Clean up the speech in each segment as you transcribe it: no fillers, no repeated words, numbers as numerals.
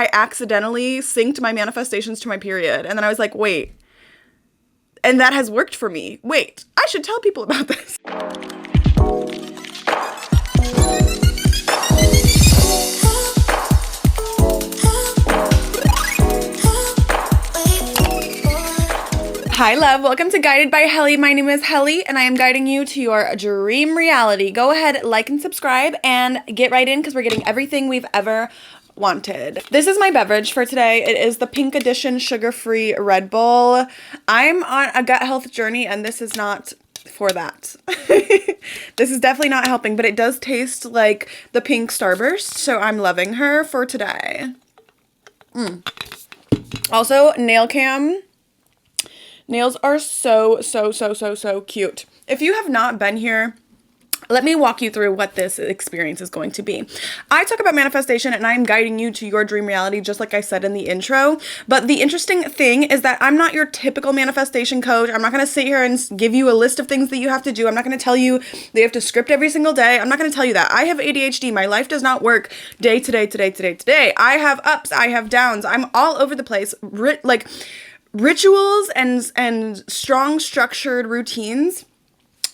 I accidentally synced my manifestations to my period. And then I was like, wait. And that has worked for me. Wait, I should tell people about this. Hi love, welcome to Guided by Helly. My name is Helly and I am guiding you to your dream reality. Go ahead, like and subscribe and get right in because we're getting everything we've ever wanted. This is my beverage for today. It is the Pink Edition sugar-free Red Bull. I'm on a gut health journey and this is not for that. This is definitely not helping, but it does taste like the pink Starburst, so I'm loving her for today. Also, nail cam. Nails are so cute. If you have not been here, let me walk you through what this experience is going to be. I talk about manifestation and I'm guiding you to your dream reality, just like I said in the intro. But the interesting thing is that I'm not your typical manifestation coach. I'm not going to sit here and give you a list of things that you have to do. I'm not going to tell you that you have to script every single day. I'm not going to tell you that. I have ADHD. My life does not work day to day. I have ups. I have downs. I'm all over the place. Rituals and strong structured routines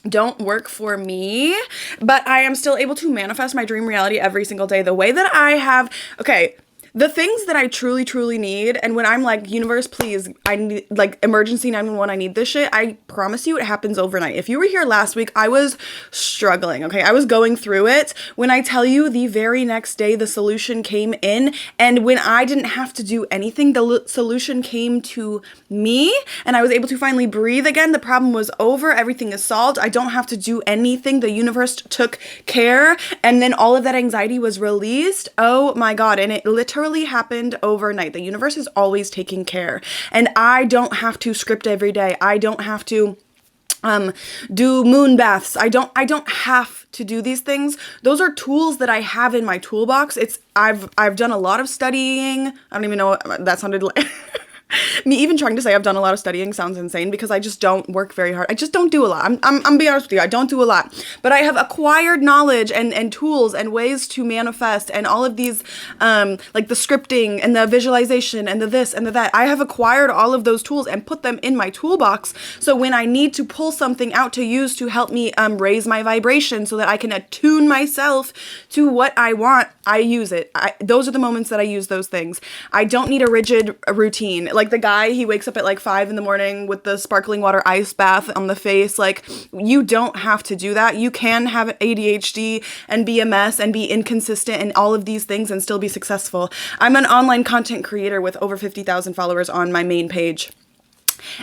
don't work for me, but I am still able to manifest my dream reality every single day the way that I have. Okay, the things that I truly need, and when I'm like, universe, please, I need, like, emergency 911, I need this shit, I promise you it happens overnight. If you were here last week, I was struggling, okay? I was going through it. When I tell you the very next day the solution came in, and when I didn't have to do anything, the solution came to me, and I was able to finally breathe again. The problem was over. Everything is solved. I don't have to do anything. The universe took care, and then all of that anxiety was released. Oh my God, and it literally happened overnight. The universe is always taking care, and I don't have to script every day. I don't have to do moon baths. I don't have to do these things. Those are tools that I have in my toolbox. I've done a lot of studying. I don't even know what that sounded like. Me even trying to say I've done a lot of studying sounds insane because I just don't work very hard. I just don't do a lot. I'm being honest with you. I don't do a lot. But I have acquired knowledge and tools and ways to manifest and all of these, like the scripting and the visualization and the this and the that. I have acquired all of those tools and put them in my toolbox. So when I need to pull something out to use to help me raise my vibration so that I can attune myself to what I want, I use it. Those are the moments that I use those things. I don't need a rigid routine. Like the guy, he wakes up at like 5 a.m. with the sparkling water ice bath on the face. Like, you don't have to do that. You can have ADHD and be a mess and be inconsistent and all of these things and still be successful. I'm an online content creator with over 50,000 followers on my main page.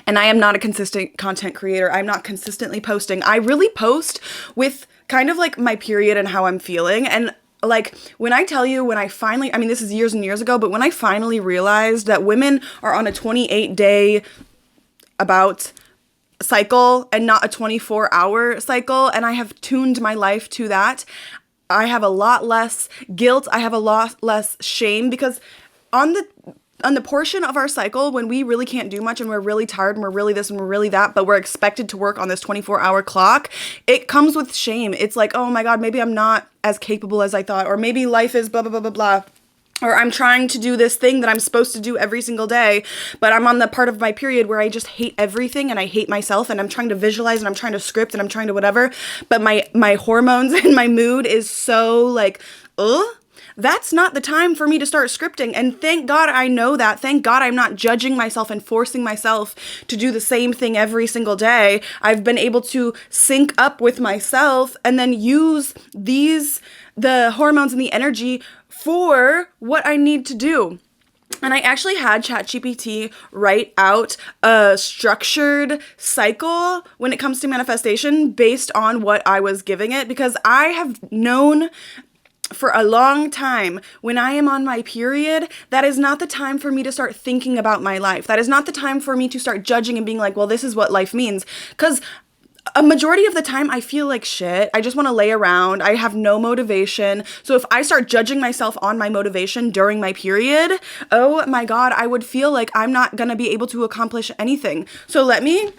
And I am not a consistent content creator. I'm not consistently posting. I really post with kind of like my period and how I'm feeling. And like, when I tell you, when I finally, I mean, this is years and years ago, but when I finally realized that women are on a 28-day about cycle and not a 24-hour cycle, and I have tuned my life to that, I have a lot less guilt. I have a lot less shame because on the portion of our cycle when we really can't do much and we're really tired and we're really this and we're really that, but we're expected to work on this 24-hour clock, it comes with shame. It's like, oh my God, maybe I'm not as capable as I thought, or maybe life is blah, blah, blah, blah, blah. Or I'm trying to do this thing that I'm supposed to do every single day, but I'm on the part of my period where I just hate everything and I hate myself and I'm trying to visualize and I'm trying to script and I'm trying to whatever, but my hormones and my mood is so like, that's not the time for me to start scripting. And thank God I know that. Thank God I'm not judging myself and forcing myself to do the same thing every single day. I've been able to sync up with myself and then use the hormones and the energy for what I need to do. And I actually had ChatGPT write out a structured cycle when it comes to manifestation based on what I was giving it, because I have known for a long time, when I am on my period, that is not the time for me to start thinking about my life. That is not the time for me to start judging and being like, well, this is what life means. Because a majority of the time I feel like shit. I just want to lay around. I have no motivation. So if I start judging myself on my motivation during my period, oh my God, I would feel like I'm not going to be able to accomplish anything. So let me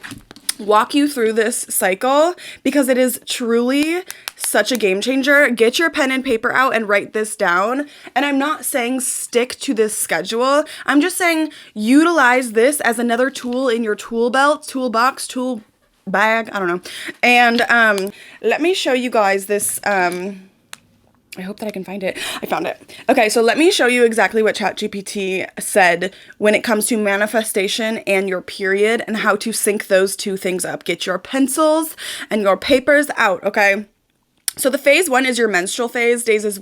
walk you through this cycle because it is truly such a game changer. Get your pen and paper out and write this down. And I'm not saying stick to this schedule. I'm just saying utilize this as another tool in your tool belt, toolbox, tool bag, I don't know. And let me show you guys this. I hope that I can find it. I found it. Okay, so let me show you exactly what ChatGPT said when it comes to manifestation and your period and how to sync those two things up. Get your pencils and your papers out, okay? So the phase 1 is your menstrual phase, days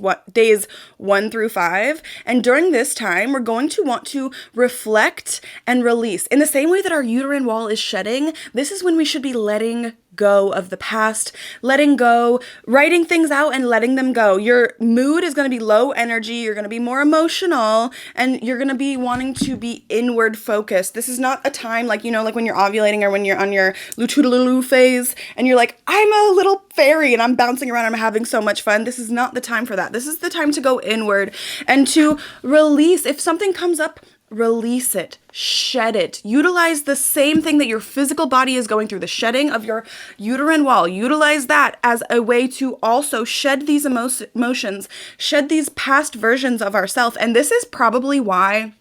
1 through 5. And during this time, we're going to want to reflect and release. In the same way that our uterine wall is shedding, this is when we should be letting go of the past, letting go, writing things out and letting them go. Your mood is going to be low energy, you're going to be more emotional, and you're going to be wanting to be inward focused. This is not a time like, like when you're ovulating or when you're on your Luteal Phase and you're like, I'm a little fairy and I'm bouncing around, I'm having so much fun. This is not the time for that. This is the time to go inward and to release. If something comes up, release it, shed it. Utilize the same thing that your physical body is going through, the shedding of your uterine wall. Utilize that as a way to also shed these emotions, shed these past versions of ourselves. And this is probably why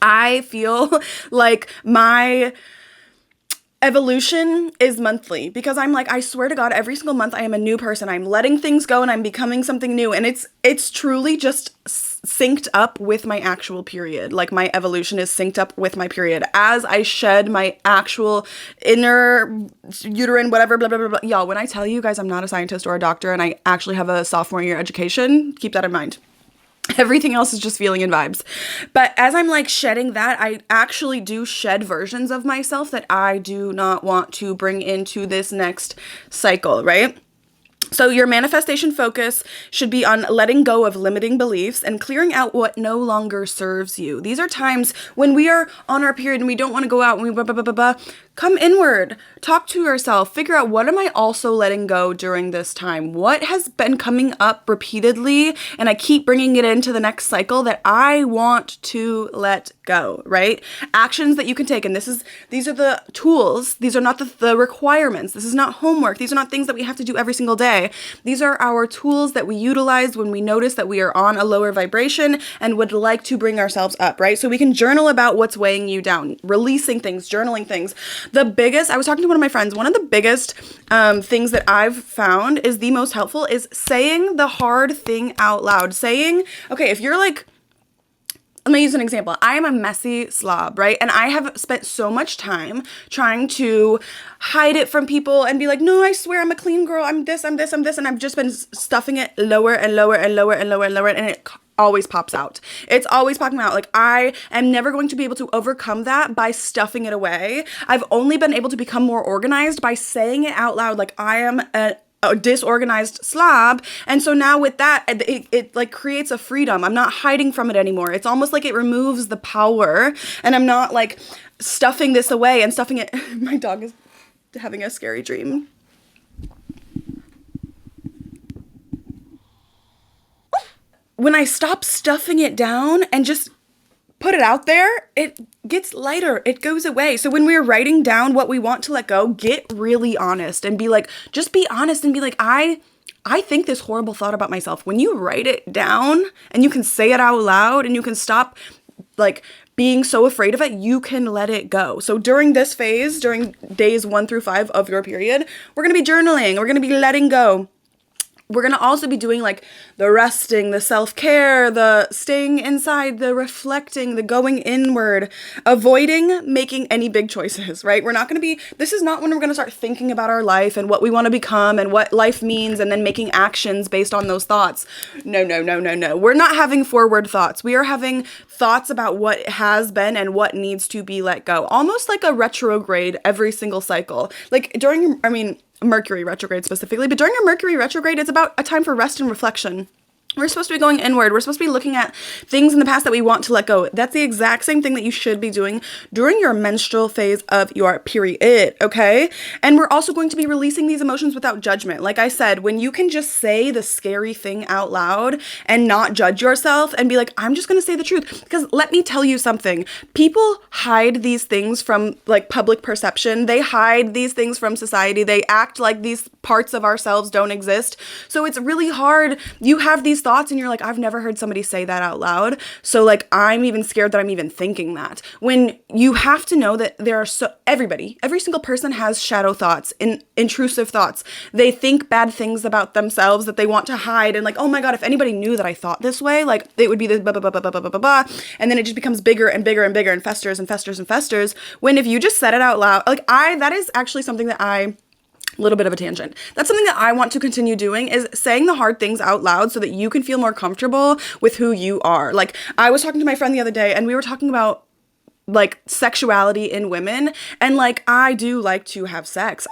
I feel like my evolution is monthly, because I'm like, I swear to God, every single month I am a new person. I'm letting things go and I'm becoming something new. And it's truly just synced up with my actual period. Like my evolution is synced up with my period as I shed my actual inner uterine, whatever, blah, blah, blah, blah. Y'all, when I tell you guys I'm not a scientist or a doctor and I actually have a sophomore year education, keep that in mind. Everything else is just feeling and vibes. But as I'm like shedding that, I actually do shed versions of myself that I do not want to bring into this next cycle, right? So your manifestation focus should be on letting go of limiting beliefs and clearing out what no longer serves you. These are times when we are on our period and we don't want to go out and we blah, blah, blah, blah, blah. Come inward, talk to yourself, figure out what am I also letting go during this time? What has been coming up repeatedly and I keep bringing it into the next cycle that I want to let go, right? Actions that you can take. And these are the tools. These are not the requirements. This is not homework. These are not things that we have to do every single day. These are our tools that we utilize when we notice that we are on a lower vibration and would like to bring ourselves up, right? So we can journal about what's weighing you down, releasing things, journaling things. I was talking to one of my friends, one of the biggest things that I've found is the most helpful is saying the hard thing out loud. Saying, okay, if you're like, let me use an example. I am a messy slob, right? And I have spent so much time trying to hide it from people and be like, no, I swear I'm a clean girl. I'm this, I'm this, I'm this. And I've just been stuffing it lower and lower and lower and lower and lower. And it always pops out. It's always popping out. Like I am never going to be able to overcome that by stuffing it away. I've only been able to become more organized by saying it out loud. Like I am a disorganized slob. And so now with that, it like creates a freedom. I'm not hiding from it anymore. It's almost like it removes the power and I'm not like stuffing this away and stuffing it. My dog is having a scary dream. When I stop stuffing it down and just put it out there, it gets lighter. It goes away. So when we're writing down what we want to let go, get really honest and be like, just be honest and be like, I think this horrible thought about myself. When you write it down and you can say it out loud and you can stop like being so afraid of it, you can let it go. So during this phase, during days 1 through 5 of your period, we're going to be journaling. We're going to be letting go. We're going to also be doing like the resting, the self-care, the staying inside, the reflecting, the going inward, avoiding making any big choices, right? This is not when we're going to start thinking about our life and what we want to become and what life means and then making actions based on those thoughts. No. We're not having forward thoughts. We are having thoughts about what has been and what needs to be let go. Almost like a retrograde every single cycle. Like Mercury retrograde specifically, but during a Mercury retrograde, it's about a time for rest and reflection. We're supposed to be going inward. We're supposed to be looking at things in the past that we want to let go. That's the exact same thing that you should be doing during your menstrual phase of your period, okay? And we're also going to be releasing these emotions without judgment. Like I said, when you can just say the scary thing out loud and not judge yourself and be like, I'm just going to say the truth. Because let me tell you something. People hide these things from like public perception. They hide these things from society. They act like these parts of ourselves don't exist. So it's really hard. You have these thoughts and you're like, I've never heard somebody say that out loud. So like, I'm even scared that I'm even thinking that. When you have to know that there are every single person has shadow thoughts, intrusive thoughts. They think bad things about themselves that they want to hide. And like, oh my God, if anybody knew that I thought this way, like it would be this blah, blah, blah, blah, blah, blah, blah, blah. And then it just becomes bigger and bigger and bigger and festers and festers and festers. When if you just said it out loud, like that is actually something that little bit of a tangent. That's something that I want to continue doing, is saying the hard things out loud so that you can feel more comfortable with who you are. Like I was talking to my friend the other day and we were talking about like sexuality in women, and like I do like to have sex.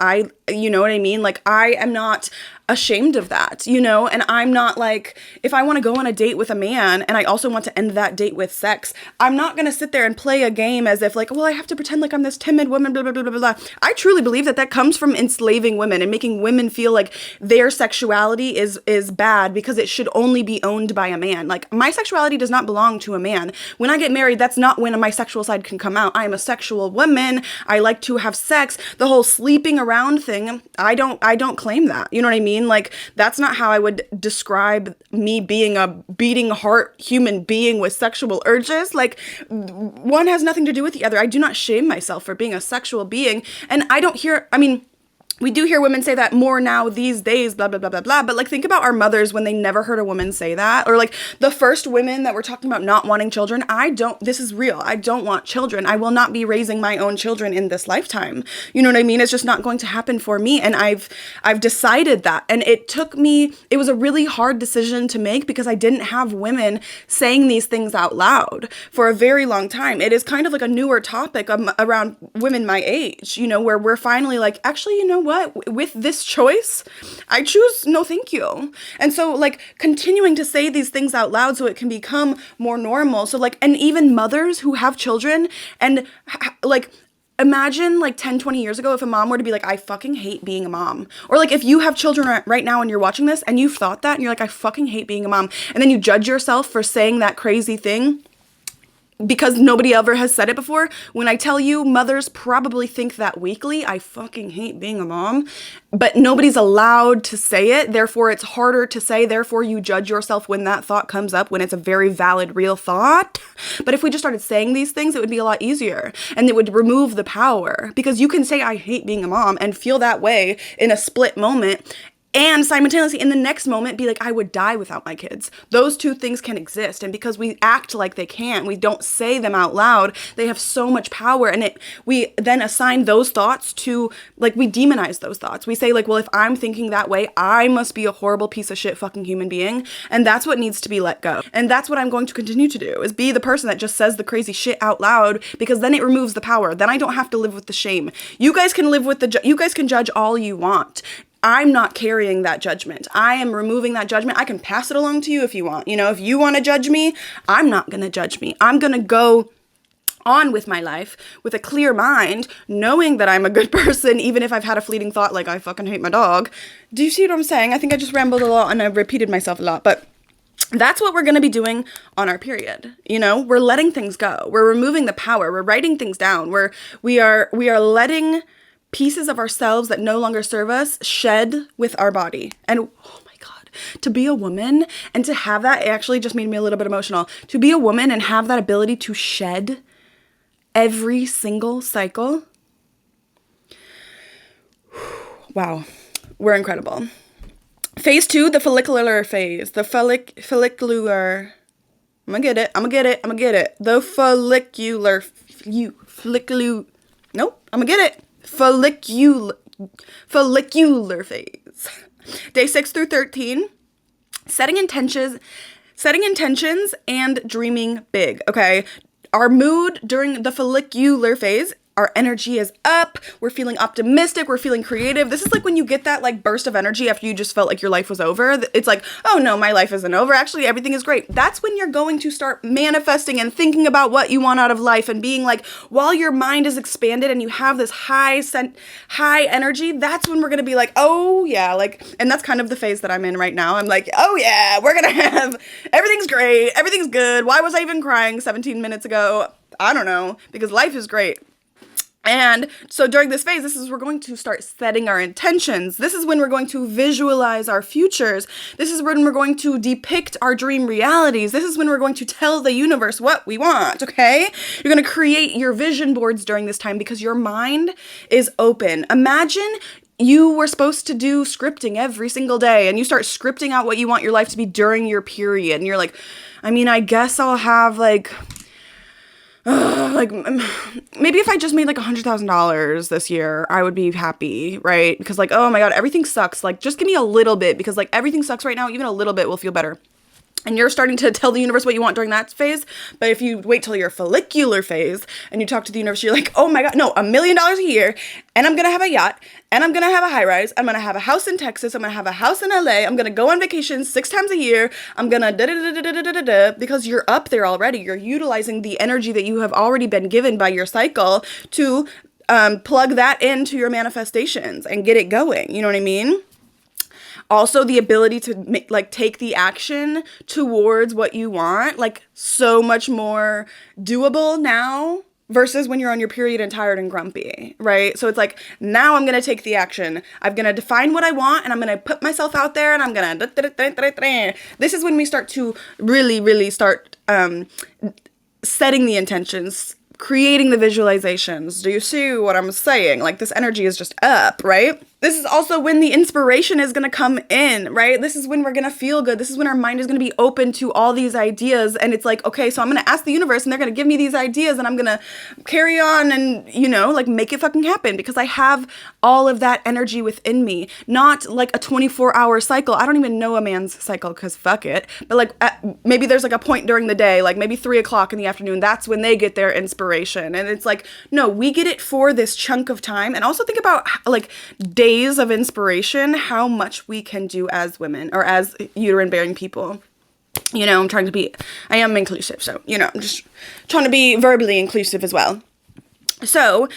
You know what I mean? Like I am not ashamed of that, you know? And I'm not like, if I want to go on a date with a man and I also want to end that date with sex, I'm not going to sit there and play a game as if like, well, I have to pretend like I'm this timid woman, blah, blah, blah, blah, blah. I truly believe that comes from enslaving women and making women feel like their sexuality is bad because it should only be owned by a man. Like my sexuality does not belong to a man. When I get married, that's not when my sexual side can come out. I am a sexual woman. I like to have sex. The whole sleeping around thing, I don't claim that. You know what I mean? Like that's not how I would describe me being a beating heart human being with sexual urges. Like one has nothing to do with the other. I do not shame myself for being a sexual being. And we do hear women say that more now these days, blah, blah, blah, blah, blah. But like, think about our mothers when they never heard a woman say that. Or like the first women that were talking about not wanting children. This is real. I don't want children. I will not be raising my own children in this lifetime. You know what I mean? It's just not going to happen for me. And I've decided that. And it was a really hard decision to make because I didn't have women saying these things out loud for a very long time. It is kind of like a newer topic around women my age, you know, where we're finally like, actually, you know what? With this choice, I choose no thank you. And so like continuing to say these things out loud so it can become more normal. So like, and even mothers who have children and like, imagine like 10, 20 years ago if a mom were to be like, I fucking hate being a mom. Or like if you have children right now and you're watching this and you've thought that and you're like, I fucking hate being a mom. And then you judge yourself for saying that crazy thing because nobody ever has said it before. When I tell you, mothers probably think that weekly. I fucking hate being a mom. But nobody's allowed to say it. Therefore, it's harder to say. Therefore, you judge yourself when that thought comes up, when it's a very valid, real thought. But if we just started saying these things, it would be a lot easier. And it would remove the power. Because you can say, I hate being a mom, and feel that way in a split moment. And simultaneously, in the next moment, be like, I would die without my kids. Those two things can exist. And because we act like they can't, we don't say them out loud, they have so much power. And we then assign those thoughts to, like, we demonize those thoughts. We say, like, well, if I'm thinking that way, I must be a horrible piece of shit fucking human being. And that's what needs to be let go. And that's what I'm going to continue to do, is be the person that just says the crazy shit out loud, because then it removes the power. Then I don't have to live with the shame. You guys can live with you guys can judge all you want. I'm not carrying that judgment. I am removing that judgment. I can pass it along to you if you want. You know, if you want to judge me, I'm not going to judge me. I'm going to go on with my life with a clear mind, knowing that I'm a good person, even if I've had a fleeting thought like I fucking hate my dog. Do you see what I'm saying? I think I just rambled a lot and I repeated myself a lot, but that's what we're going to be doing on our period. You know, we're letting things go. We're removing the power. We're writing things down. We are letting pieces of ourselves that no longer serve us shed with our body. And oh my God, to be a woman and to have that, it actually just made me a little bit emotional. To be a woman and have that ability to shed every single cycle. Wwow, we're incredible. Phase 2, the follicular phase. The follicular. I'm gonna get it. The follicular. Nope, I'm gonna get it. Follicular phase. Day 6 through 13. Setting intentions and dreaming big. Okay. Our mood during the follicular phase, our energy is up, we're feeling optimistic, we're feeling creative. This is like when you get that like burst of energy after you just felt like your life was over. It's like, oh no, my life isn't over. Actually, everything is great. That's when you're going to start manifesting and thinking about what you want out of life and being like, while your mind is expanded and you have this high energy, that's when we're going to be like, oh yeah, like, and that's kind of the phase that I'm in right now. I'm like, oh yeah, we're going to have, everything's great, everything's good. Why was I even crying 17 minutes ago? I don't know, because life is great. And so during this phase, this is we're going to start setting our intentions. This is when we're going to visualize our futures. This is when we're going to depict our dream realities. This is when we're going to tell the universe what we want, okay? You're going to create your vision boards during this time because your mind is open. Imagine you were supposed to do scripting every single day and you start scripting out what you want your life to be during your period. And you're like, I mean, I guess I'll have like maybe if I just made like $100,000 this year, I would be happy, right? Because like, oh my God, everything sucks. Like, just give me a little bit because like everything sucks right now. Even a little bit will feel better. And you're starting to tell the universe what you want during that phase. But if you wait till your follicular phase and you talk to the universe, you're like, oh my God, no, $1 million a year. And I'm going to have a yacht. And I'm going to have a high rise. I'm going to have a house in Texas. I'm going to have a house in LA. I'm going to go on vacation 6 times a year. I'm going to da-da-da-da-da-da-da-da, because you're up there already. You're utilizing the energy that you have already been given by your cycle to plug that into your manifestations and get it going. You know what I mean? Also, the ability to like take the action towards what you want, like so much more doable now versus when you're on your period and tired and grumpy, right? So it's like, now I'm going to take the action. I'm going to define what I want and I'm going to put myself out there and I'm going to, this is when we start to really start setting the intentions, creating the visualizations. Do you see what I'm saying? Like, this energy is just up, right? This is also when the inspiration is going to come in, right? This is when we're going to feel good. This is when our mind is going to be open to all these ideas. And it's like, okay, so I'm going to ask the universe and they're going to give me these ideas and I'm going to carry on and, you know, like make it fucking happen because I have all of that energy within me. Not like a 24-hour cycle. I don't even know a man's cycle because fuck it. But like maybe there's like a point during the day, like maybe 3 o'clock in the afternoon. That's when they get their inspiration. And it's like, no, we get it for this chunk of time. And also think about like days of inspiration, how much we can do as women or as uterine bearing people. You know, I am inclusive, so, you know, I'm just trying to be verbally inclusive as well. So,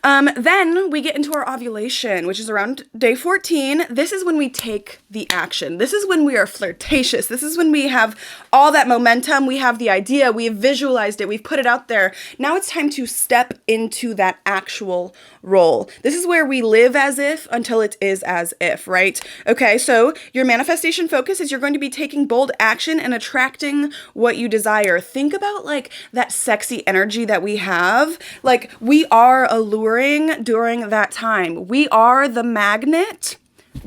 then we get into our ovulation, which is around day 14. This is when we take the action. This is when we are flirtatious. This is when we have all that momentum. We have the idea. We've visualized it. We've put it out there. Now it's time to step into that actual role. This is where we live as if until it is as if, right? Okay, so your manifestation focus is you're going to be taking bold action and attracting what you desire. Think about like that sexy energy that we have. Like, we are alluring during that time. We are the magnet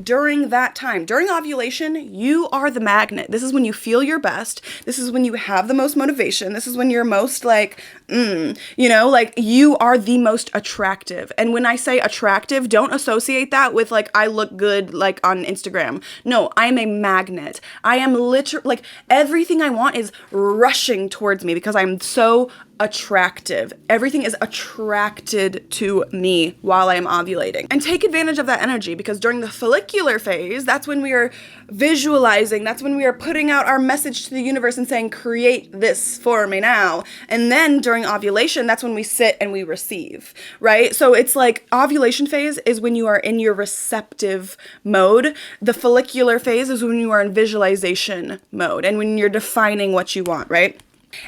during that time. During ovulation, you are the magnet. This is when you feel your best. This is when you have the most motivation. This is when you're most like, you know, like you are the most attractive. And when I say attractive, don't associate that with like, I look good like on Instagram. No, I am a magnet. I am literally like everything I want is rushing towards me because I'm so attractive. Everything is attracted to me while I am ovulating. And take advantage of that energy because during the follicular phase, that's when we are visualizing, that's when we are putting out our message to the universe and saying, create this for me now. And then during ovulation, that's when we sit and we receive, right? So it's like ovulation phase is when you are in your receptive mode. The follicular phase is when you are in visualization mode and when you're defining what you want, right?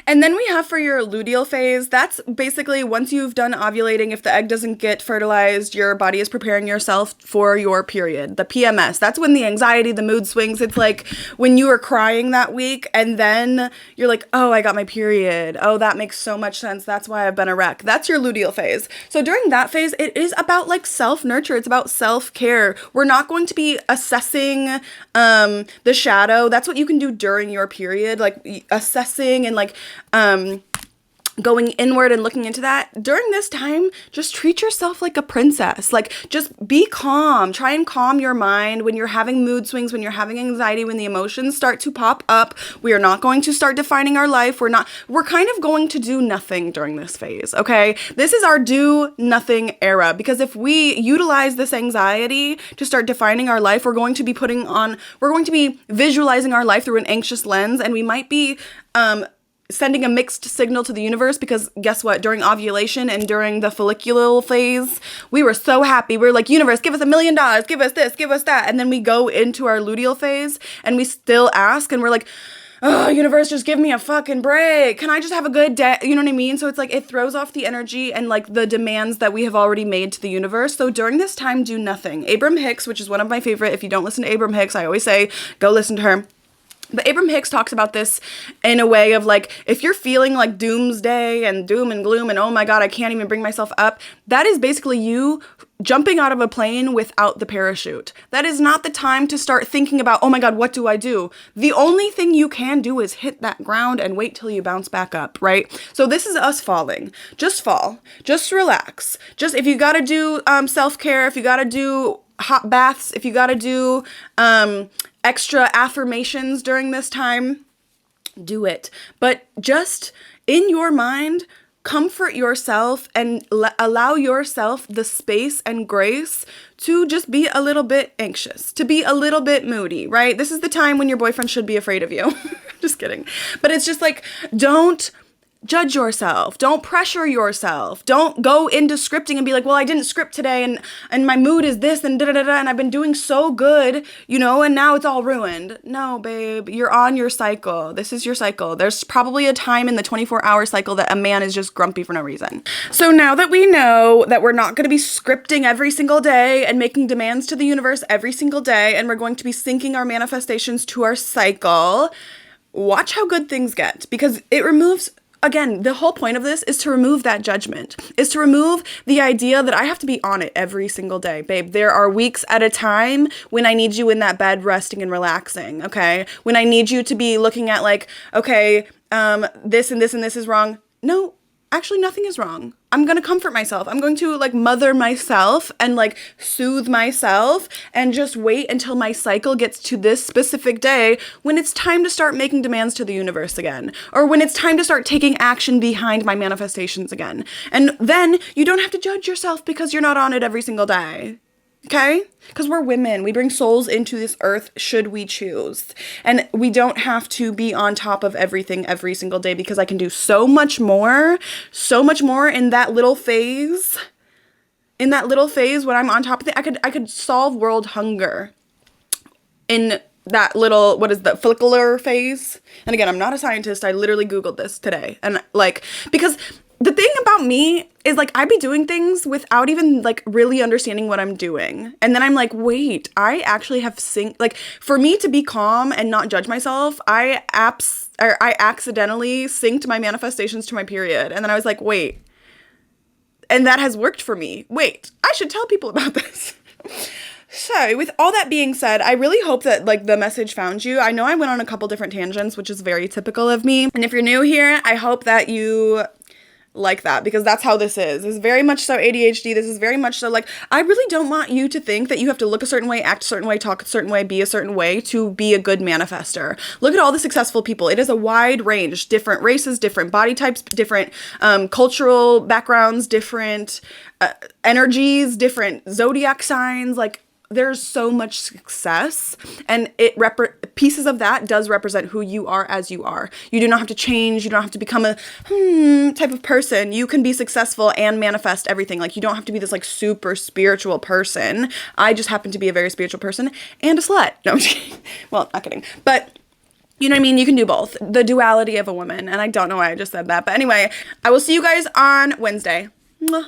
And then we have for your luteal phase, that's basically once you've done ovulating, if the egg doesn't get fertilized, your body is preparing yourself for your period, the PMS. That's when the anxiety, the mood swings. It's like when you were crying that week and then you're like, oh, I got my period. Oh, that makes so much sense. That's why I've been a wreck. That's your luteal phase. So during that phase, it is about like self-nurture. It's about self-care. We're not going to be assessing the shadow. That's what you can do during your period, like assessing and like going inward and looking into that, during this time, just treat yourself like a princess. Like, just be calm. Try and calm your mind when you're having mood swings, when you're having anxiety, when the emotions start to pop up. We are not going to start defining our life. We're kind of going to do nothing during this phase, okay? This is our do nothing era, because if we utilize this anxiety to start defining our life, we're going to be visualizing our life through an anxious lens, and we might be, sending a mixed signal to the universe, because guess what? During ovulation and during the follicular phase, we were so happy. We were like, universe, give us $1 million, give us this, give us that. And then we go into our luteal phase and we still ask and we're like, oh, universe, just give me a fucking break. Can I just have a good day? You know what I mean? So it's like, it throws off the energy and like the demands that we have already made to the universe. So during this time, do nothing. Abram Hicks, which is one of my favorite. If you don't listen to Abram Hicks, I always say, go listen to her. But Abram Hicks talks about this in a way of like, if you're feeling like doomsday and doom and gloom and oh my God, I can't even bring myself up, that is basically you jumping out of a plane without the parachute. That is not the time to start thinking about, oh my God, what do I do? The only thing you can do is hit that ground and wait till you bounce back up, right? So this is us falling. Just fall. Just relax. Just if you gotta do self-care, if you gotta do hot baths, if you gotta do extra affirmations during this time, do it. But just in your mind, comfort yourself and allow yourself the space and grace to just be a little bit anxious, to be a little bit moody, right? This is the time when your boyfriend should be afraid of you. Just kidding. But it's just like, don't judge yourself. Don't pressure yourself. Don't go into scripting and be like, well, I didn't script today and my mood is this and da-da-da-da and I've been doing so good, you know, and now it's all ruined. No, babe, you're on your cycle. This is your cycle. There's probably a time in the 24-hour cycle that a man is just grumpy for no reason. So now that we know that we're not going to be scripting every single day and making demands to the universe every single day, and we're going to be syncing our manifestations to our cycle, watch how good things get, because it removes. Again, the whole point of this is to remove that judgment, is to remove the idea that I have to be on it every single day. Babe, there are weeks at a time when I need you in that bed resting and relaxing, okay? When I need you to be looking at like, okay, this and this and this is wrong. No, actually nothing is wrong. I'm going to comfort myself. I'm going to like mother myself and like soothe myself and just wait until my cycle gets to this specific day when it's time to start making demands to the universe again, or when it's time to start taking action behind my manifestations again. And then you don't have to judge yourself because you're not on it every single day. Okay? Because we're women. We bring souls into this earth should we choose. And we don't have to be on top of everything every single day, because I can do so much more in that little phase. In that little phase when I'm on top of it, I could solve world hunger in that little, what is the follicular phase? And again, I'm not a scientist. I literally Googled this today. And like, because the thing about me is like, I be doing things without even like really understanding what I'm doing. And then I'm like, wait, I actually have like, for me to be calm and not judge myself, I accidentally synced my manifestations to my period. And then I was like, wait, and that has worked for me. Wait, I should tell people about this. So with all that being said, I really hope that like the message found you. I know I went on a couple different tangents, which is very typical of me. And if you're new here, I hope that you like that, because that's how this is. This is very much so ADHD. This is very much so like, I really don't want you to think that you have to look a certain way, act a certain way, talk a certain way, be a certain way to be a good manifester. Look at all the successful people. It is a wide range, different races, different body types, different cultural backgrounds, different energies, different zodiac signs. Like, there's so much success, and pieces of that does represent who you are as you are. You do not have to change. You don't have to become a type of person. You can be successful and manifest everything. Like, you don't have to be this like super spiritual person. I just happen to be a very spiritual person and a slut. No, I'm just kidding. Well, not kidding. But you know what I mean? You can do both. The duality of a woman. And I don't know why I just said that. But anyway, I will see you guys on Wednesday. Mwah.